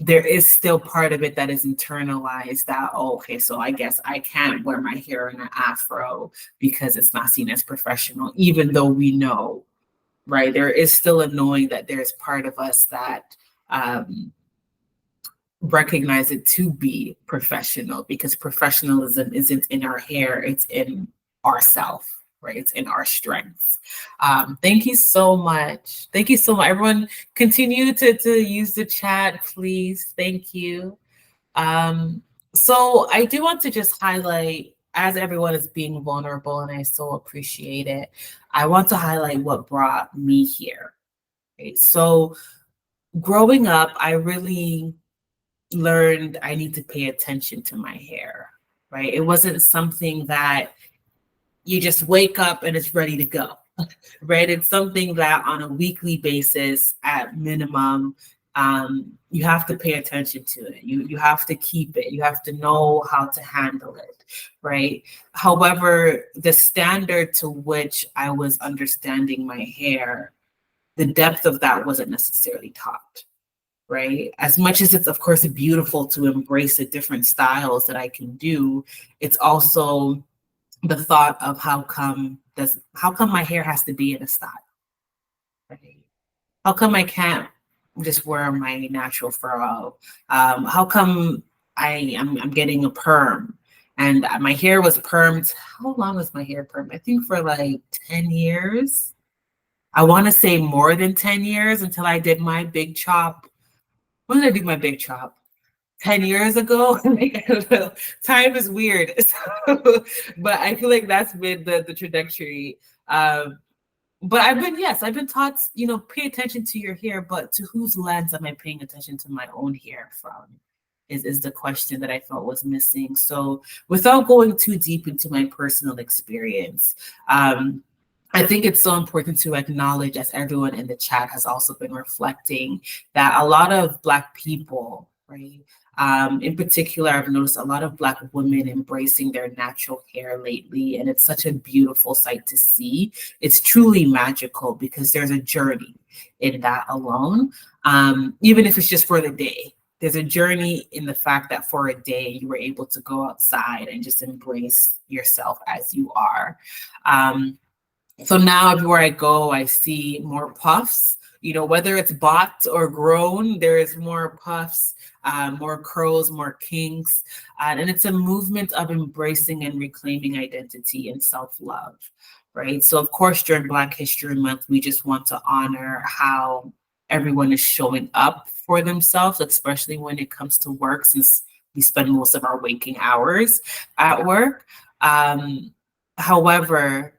Speaker 1: There is still part of it that is internalized that, oh, okay, so I guess I can't wear my hair in an afro because it's not seen as professional, even though we know, right? There is still a knowing that there's part of us that recognize it to be professional, because professionalism isn't in our hair, it's in ourself, right? It's in our strengths. Thank you so much. Thank you so much. Everyone continue to use the chat, please. Thank you. So I do want to just highlight, as everyone is being vulnerable, and I so appreciate it, I want to highlight what brought me here. Okay? So growing up, I really learned I need to pay attention to my hair, right? It wasn't something that you just wake up and it's ready to go, right? It's something that on a weekly basis, at minimum, you have to pay attention to it. You have to keep it. You have to know how to handle it, right? However, the standard to which I was understanding my hair, the depth of that wasn't necessarily taught. Right? As much as it's, of course, beautiful to embrace the different styles that I can do, it's also the thought of how come my hair has to be in a style, right? How come I can't just wear my natural fur out? How come I'm getting a perm? And my hair was permed. How long was my hair permed? I think for like 10 years. I want to say more than 10 years, until I did my big chop. When did I do my big chop? 10 years ago? I don't know. Time is weird. So, but I feel like that's been the trajectory. But I've been taught, pay attention to your hair, but to whose lens am I paying attention to my own hair from? Is the question that I felt was missing. So without going too deep into my personal experience, I think it's so important to acknowledge, as everyone in the chat has also been reflecting, that a lot of Black people, right? In particular, I've noticed a lot of Black women embracing their natural hair lately, and it's such a beautiful sight to see. It's truly magical because there's a journey in that alone, even if it's just for the day. There's a journey in the fact that for a day you were able to go outside and just embrace yourself as you are. So now everywhere I go, I see more puffs, whether it's bought or grown, there is more puffs, more curls, more kinks. And it's a movement of embracing and reclaiming identity and self-love, right? So of course, during Black History Month, we just want to honor how everyone is showing up for themselves, especially when it comes to work, since we spend most of our waking hours at work. However,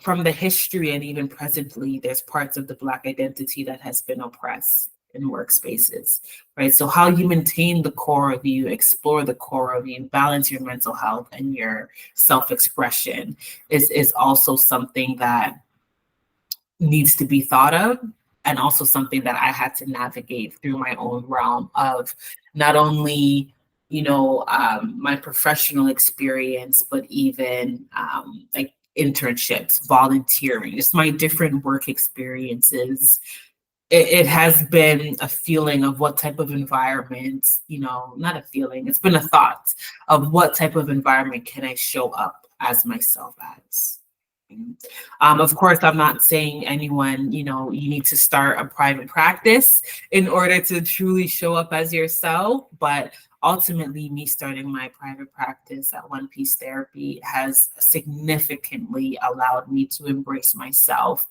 Speaker 1: from the history and even presently, there's parts of the Black identity that has been oppressed in workspaces, right? So how you maintain the core of you, explore the core of you, balance your mental health and your self-expression is also something that needs to be thought of, and also something that I had to navigate through my own realm of not only my professional experience, but even like internships, volunteering, just my different work experiences. It has been a feeling of what type of environment, not a feeling, it's been a thought of what type of environment can I show up as myself as. Of course, I'm not saying anyone, you need to start a private practice in order to truly show up as yourself. But ultimately, me starting my private practice at One Piece Therapy has significantly allowed me to embrace myself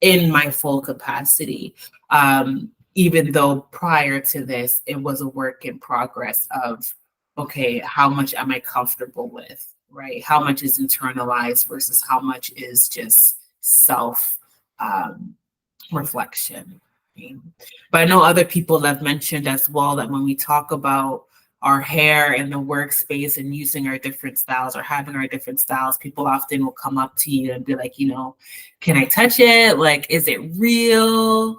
Speaker 1: in my full capacity. Even though prior to this, it was a work in progress of, okay, how much am I comfortable with? Right? How much is internalized versus how much is just self reflection. Right? But I know other people have mentioned as well that when we talk about our hair in the workspace and using our different styles or having our different styles, people often will come up to you and be like, can I touch it? Like, is it real?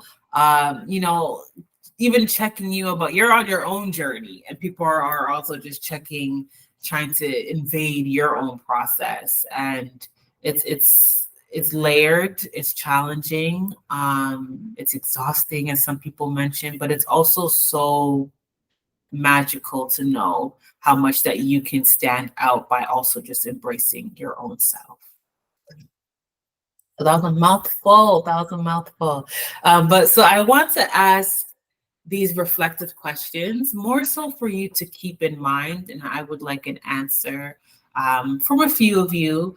Speaker 1: Even checking you about, you're on your own journey, and people are also just checking, trying to invade your own process. And it's layered, it's challenging, it's exhausting, as some people mentioned, but it's also so magical to know how much that you can stand out by also just embracing your own self. So that was a mouthful. But so I want to ask these reflective questions, more so for you to keep in mind, and I would like an answer from a few of you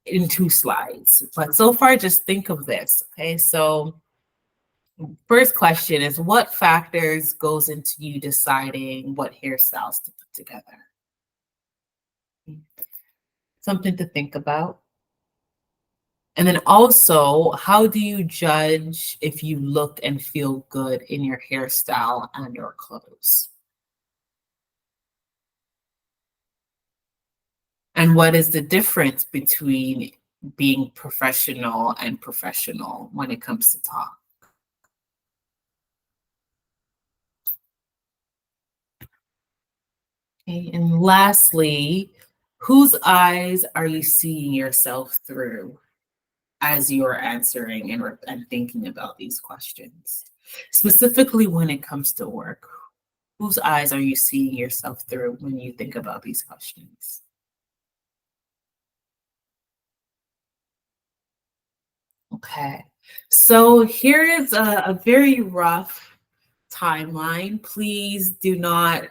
Speaker 1: in 2 slides. But so far, just think of this, okay? So first question is, what factors goes into you deciding what hairstyles to put together? Something to think about. And then also, how do you judge if you look and feel good in your hairstyle and your clothes? And what is the difference between being professional and professional when it comes to talk? Okay, and lastly, whose eyes are you seeing yourself through as you're answering and thinking about these questions? Specifically when it comes to work, whose eyes are you seeing yourself through when you think about these questions? Okay, so here is a very rough timeline. Please do not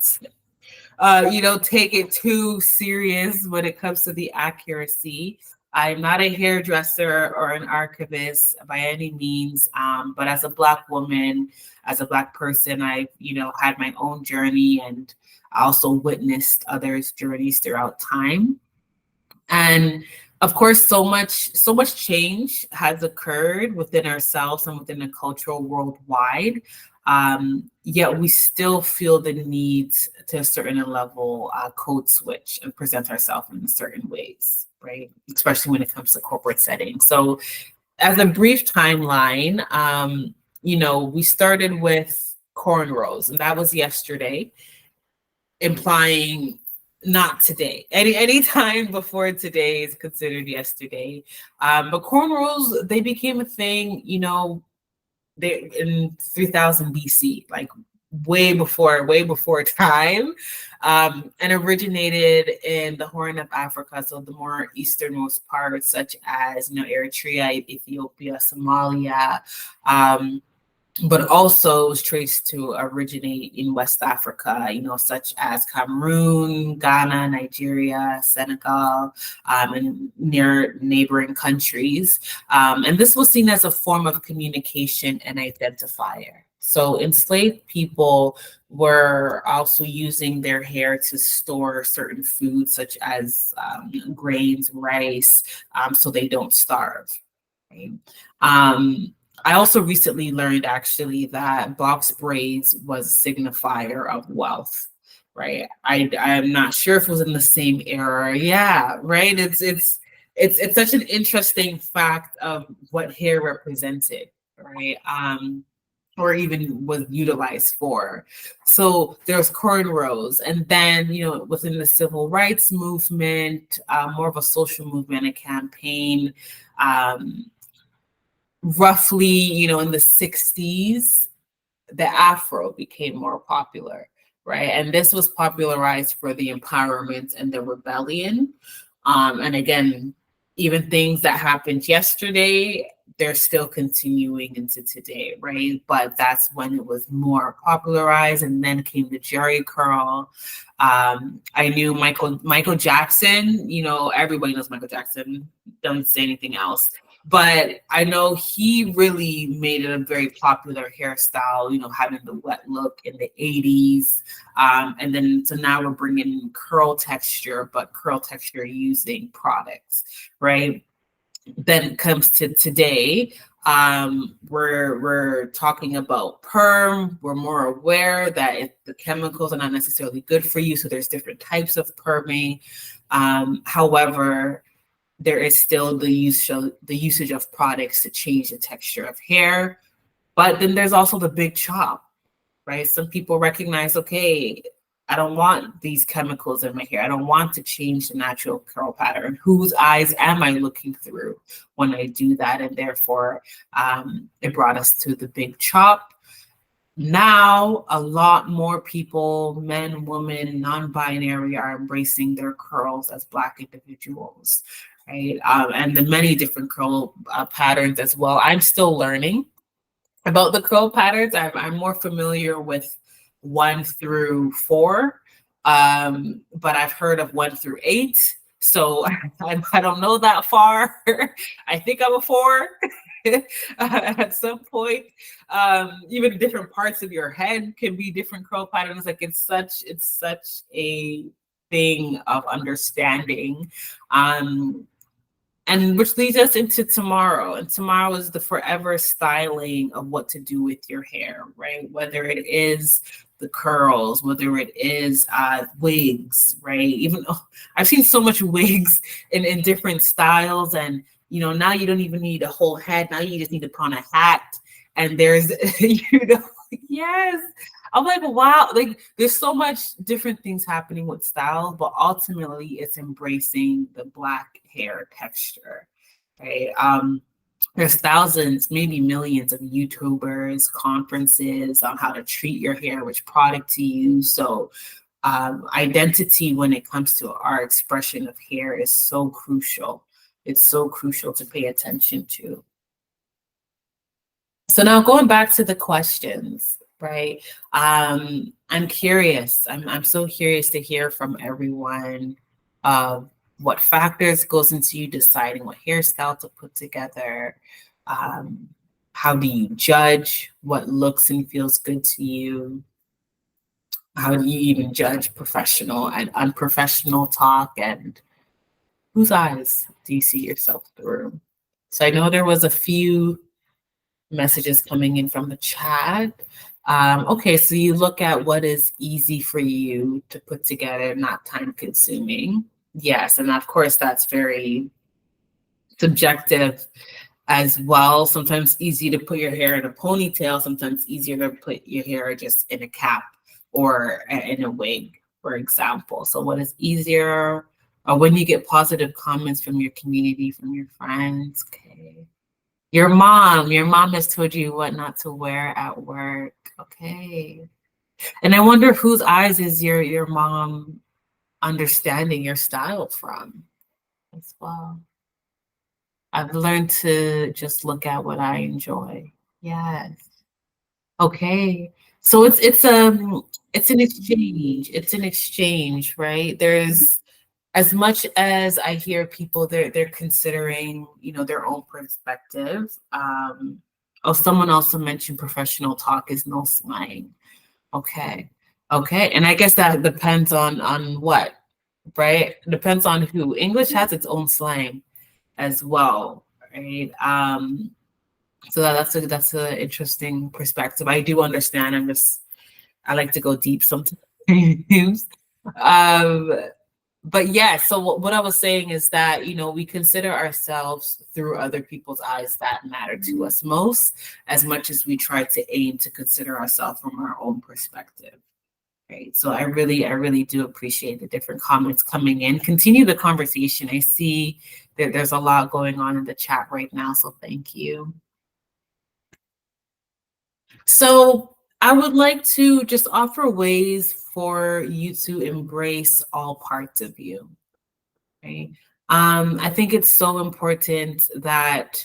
Speaker 1: take it too serious when it comes to the accuracy. I'm not a hairdresser or an archivist by any means, but as a Black woman, as a Black person, I've, had my own journey, and I also witnessed others' journeys throughout time. And of course, so much change has occurred within ourselves and within the cultural worldwide. Yet we still feel the need to a certain level code switch and present ourselves in certain ways, right? Especially when it comes to corporate settings. So as a brief timeline, we started with cornrows, and that was yesterday, implying not today. Any time before today is considered yesterday. But cornrows, they became a thing, they in 3000 BC, like way before time, and originated in the Horn of Africa, so the more easternmost parts, such as Eritrea, Ethiopia, Somalia. But also was traced to originate in West Africa, such as Cameroon, Ghana, Nigeria, Senegal, and near neighboring countries. And this was seen as a form of communication and identifier. So enslaved people were also using their hair to store certain foods, such as grains, rice, so they don't starve. Right? I also recently learned actually that box braids was a signifier of wealth, right? I'm not sure if it was in the same era. Yeah, right. It's such an interesting fact of what hair represented, right? Or even was utilized for. So there's cornrows, and then within the civil rights movement, more of a social movement, a campaign. Roughly, in the 60s, the Afro became more popular, right? And this was popularized for the empowerment and the rebellion. And again, even things that happened yesterday, they're still continuing into today, right? But that's when it was more popularized, and then came the Jerry curl. I knew Michael Jackson, everybody knows Michael Jackson, don't say anything else. But I know he really made it a very popular hairstyle, having the wet look in the 80s. And then, so now we're bringing curl texture, but curl texture using products, right? Then it comes to today, We're talking about perm. We're more aware that the chemicals are not necessarily good for you. So there's different types of perming. However, there is still the usage of products to change the texture of hair. But then there's also the big chop, right? Some people recognize, okay, I don't want these chemicals in my hair. I don't want to change the natural curl pattern. Whose eyes am I looking through when I do that? And therefore, it brought us to the big chop. Now, a lot more people, men, women, non-binary, are embracing their curls as Black individuals, right? And the many different curl patterns as well. I'm still learning about the curl patterns. I'm more familiar with 1 through 4, but I've heard of 1 through 8. So I don't know that far. I think I'm a 4 at some point. Even different parts of your head can be different curl patterns. Like it's such a thing of understanding. And which leads us into tomorrow. And tomorrow is the forever styling of what to do with your hair, right? Whether it is the curls, whether it is wigs, right? Even I've seen so much wigs in different styles. And, now you don't even need a whole head. Now you just need to put on a hat. And there's, yes. I'm like, wow, like there's so much different things happening with style, but ultimately it's embracing the Black hair texture, right? There's thousands, maybe millions of YouTubers, conferences on how to treat your hair, which product to use. So identity when it comes to our expression of hair is so crucial. It's so crucial to pay attention to. So now going back to the questions, right? I'm curious. I'm so curious to hear from everyone what factors goes into you deciding what hairstyle to put together. How do you judge what looks and feels good to you? How do you even judge professional and unprofessional talk? And whose eyes do you see yourself through? So I know there was a few messages coming in from the chat. Okay, so you look at what is easy for you to put together, not time consuming. Yes, and of course that's very subjective as well. Sometimes easy to put your hair in a ponytail, sometimes easier to put your hair just in a cap or in a wig, for example. So what is easier? Or when you get positive comments from your community, from your friends, okay. Your mom has told you what not to wear at work. Okay. And I wonder whose eyes is your mom understanding your style from as well. I've learned to just look at what I enjoy. Yes. Okay. So it's an exchange. It's an exchange, right? There's as much as I hear people, they're considering, their own perspective. Someone also mentioned professional talk is no slang. Okay. And I guess that depends on what, right? It depends on who. English has its own slang as well, right? So that's an interesting perspective. I do understand. I like to go deep sometimes. But yeah, so what I was saying is that, we consider ourselves through other people's eyes that matter to us most, as much as we try to aim to consider ourselves from our own perspective. Right. So I really do appreciate the different comments coming in. Continue the conversation. I see that there's a lot going on in the chat right now, so thank you. So I would like to just offer ways for you to embrace all parts of you. Right. I think it's so important that,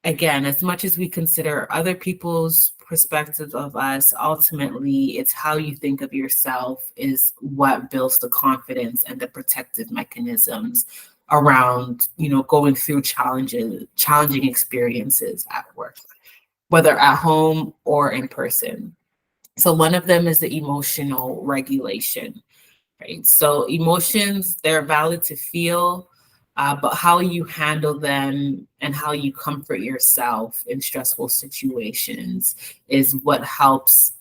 Speaker 1: again, as much as we consider other people's perspectives of us, ultimately it's how you think of yourself is what builds the confidence and the protective mechanisms around, going through challenging experiences at work, whether at home or in person. So one of them is the emotional regulation, right? So emotions, they're valid to feel, but how you handle them and how you comfort yourself in stressful situations is what helps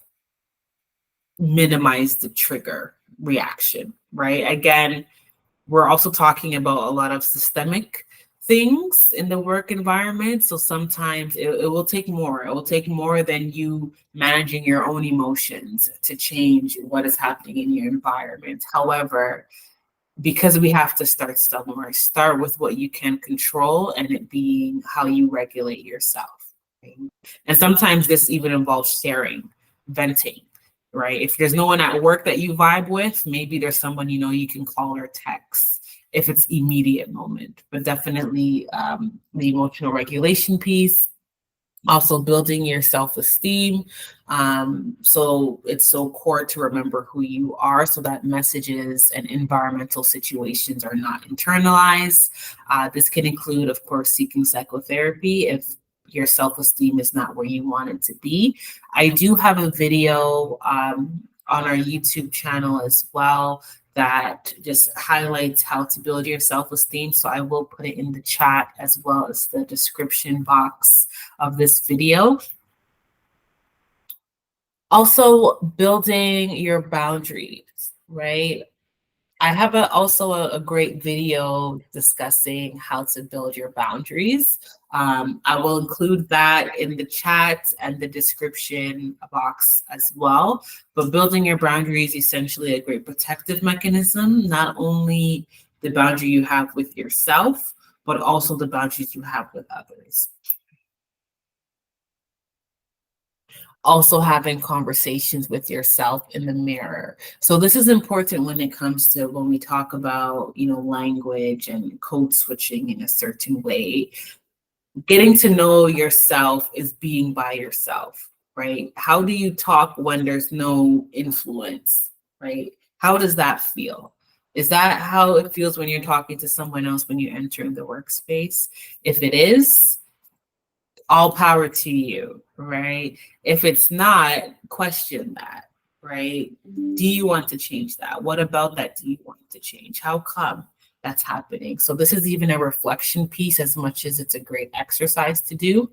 Speaker 1: minimize the trigger reaction, right? Again, we're also talking about a lot of systemic things in the work environment. So sometimes it will take more. It will take more than you managing your own emotions to change what is happening in your environment. However, because we have to start somewhere, start with what you can control and it being how you regulate yourself. Right? And sometimes this even involves sharing, venting, right? If there's no one at work that you vibe with, maybe there's someone you know you can call or text if it's immediate moment. But definitely the emotional regulation piece, also building your self-esteem. So it's so core to remember who you are so that messages and environmental situations are not internalized. This can include, of course, seeking psychotherapy if your self-esteem is not where you want it to be. I do have a video on our YouTube channel as well that just highlights how to build your self-esteem. So I will put it in the chat as well as the description box of this video. Also, building your boundaries, right? I have also a great video discussing how to build your boundaries. I will include that in the chat and the description box as well. But building your boundaries is essentially a great protective mechanism, not only the boundary you have with yourself, but also the boundaries you have with others. Also having conversations with yourself in the mirror. So this is important when it comes to when we talk about, language and code switching in a certain way. Getting to know yourself is being by yourself, right? How do you talk when there's no influence, right? How does that feel? Is that how it feels when you're talking to someone else when you enter the workspace? If it is, all power to you, right? If it's not, question that, right? Do you want to change that? What about that do you want to change? How come that's happening? So this is even a reflection piece as much as it's a great exercise to do.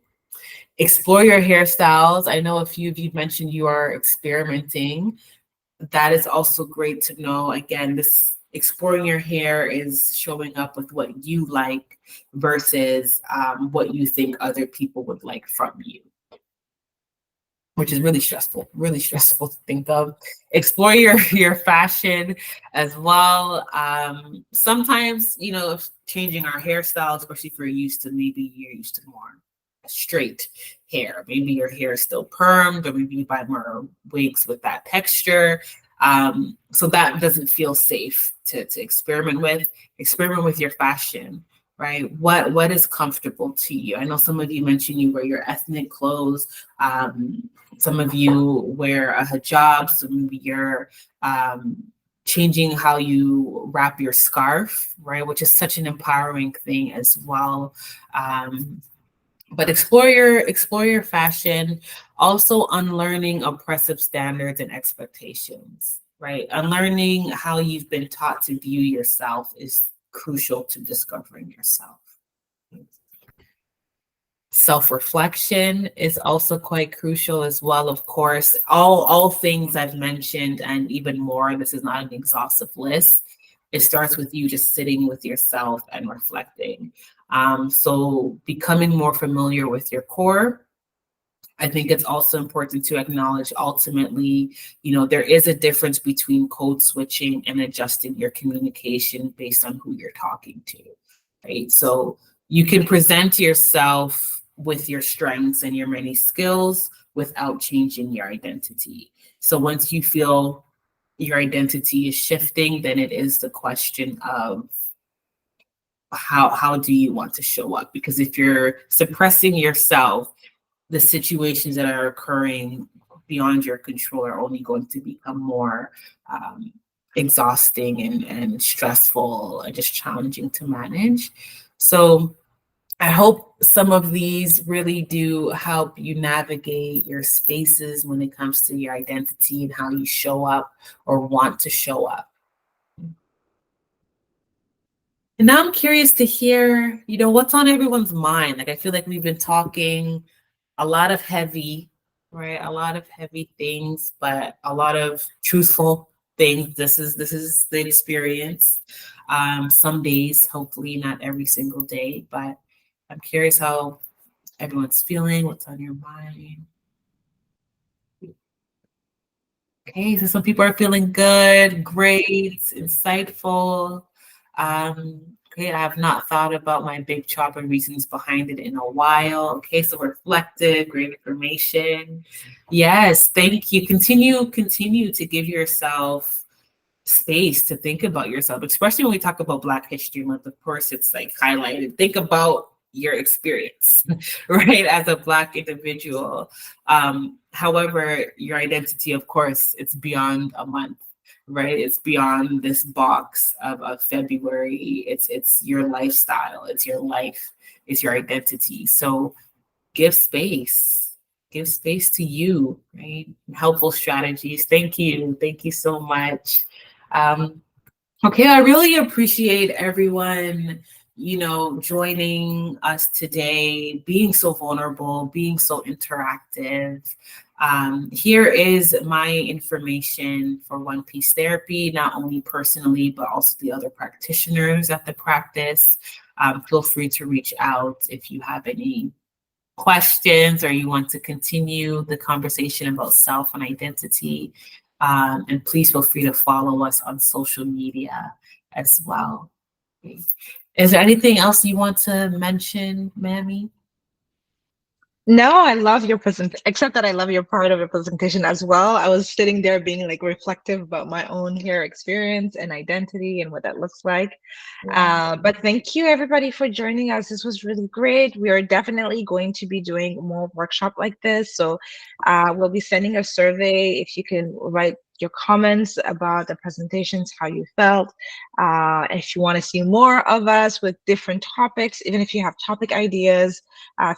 Speaker 1: Explore your hairstyles. I know a few of you mentioned you are experimenting. That is also great to know. Again, this exploring your hair is showing up with what you like versus what you think other people would like from you, which is really stressful to think of. Explore your fashion as well. Sometimes, if changing our hairstyles, especially if you're used to more straight hair. Maybe your hair is still permed, or maybe you buy more wigs with that texture. So that doesn't feel safe to experiment with. Experiment with your fashion, right? What is comfortable to you? I know some of you mentioned you wear your ethnic clothes. Some of you wear a hijab, so maybe you're changing how you wrap your scarf, right? Which is such an empowering thing as well. But explore your fashion. Also unlearning oppressive standards and expectations, right? Unlearning how you've been taught to view yourself is crucial to discovering yourself. Self-reflection is also quite crucial as well. Of course, all things I've mentioned and even more, this is not an exhaustive list. It starts with you just sitting with yourself and reflecting. So becoming more familiar with your core. I think it's also important to acknowledge ultimately, there is a difference between code switching and adjusting your communication based on who you're talking to, right? So you can present yourself with your strengths and your many skills without changing your identity. So once you feel your identity is shifting, then it is the question of how do you want to show up? Because if you're suppressing yourself, the situations that are occurring beyond your control are only going to become more exhausting and stressful and just challenging to manage. So I hope some of these really do help you navigate your spaces when it comes to your identity and how you show up or want to show up. And now I'm curious to hear, what's on everyone's mind. Like, I feel like we've been talking a lot of heavy, right? A lot of heavy things, but a lot of truthful things. This is the experience. Some days, hopefully not every single day, but I'm curious how everyone's feeling, what's on your mind. Okay, so some people are feeling good, great, insightful. Okay, I have not thought about my big chopper reasons behind it in a while. Okay, so reflective, great information. Yes, thank you. Continue to give yourself space to think about yourself, especially when we talk about Black History Month. Of course, it's like highlighted. Think about your experience, right, as a Black individual. However, your identity, of course, it's beyond a month, right? It's beyond this box of February. It's your lifestyle, it's your life, it's your identity. So give space. Give space to you, right? Helpful strategies. Thank you. Thank you so much. Um, okay, I really appreciate everyone, joining us today, being so vulnerable, being so interactive. Here is my information for One Piece Therapy, not only personally, but also the other practitioners at the practice. Feel free to reach out if you have any questions or you want to continue the conversation about self and identity. And please feel free to follow us on social media as well. Okay. Is there anything else you want to mention, Mammy?
Speaker 2: No, I love your present, except that I love your part of your presentation as well. I was sitting there being like reflective about my own hair experience and identity and what that looks like. But thank you everybody for joining us. This was really great. We are definitely going to be doing more workshop like this. So we'll be sending a survey if you can write your comments about the presentations, how you felt. If you want to see more of us with different topics, even if you have topic ideas,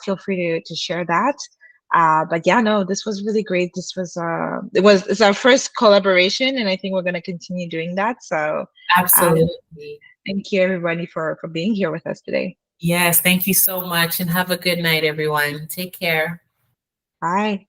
Speaker 2: feel free to share that. But yeah, no, this was really great. It's our first collaboration, and I think we're going to continue doing that. So
Speaker 1: Absolutely.
Speaker 2: thank you everybody for being here with us today.
Speaker 1: Yes, thank you so much and have a good night, everyone. Take care.
Speaker 2: Bye.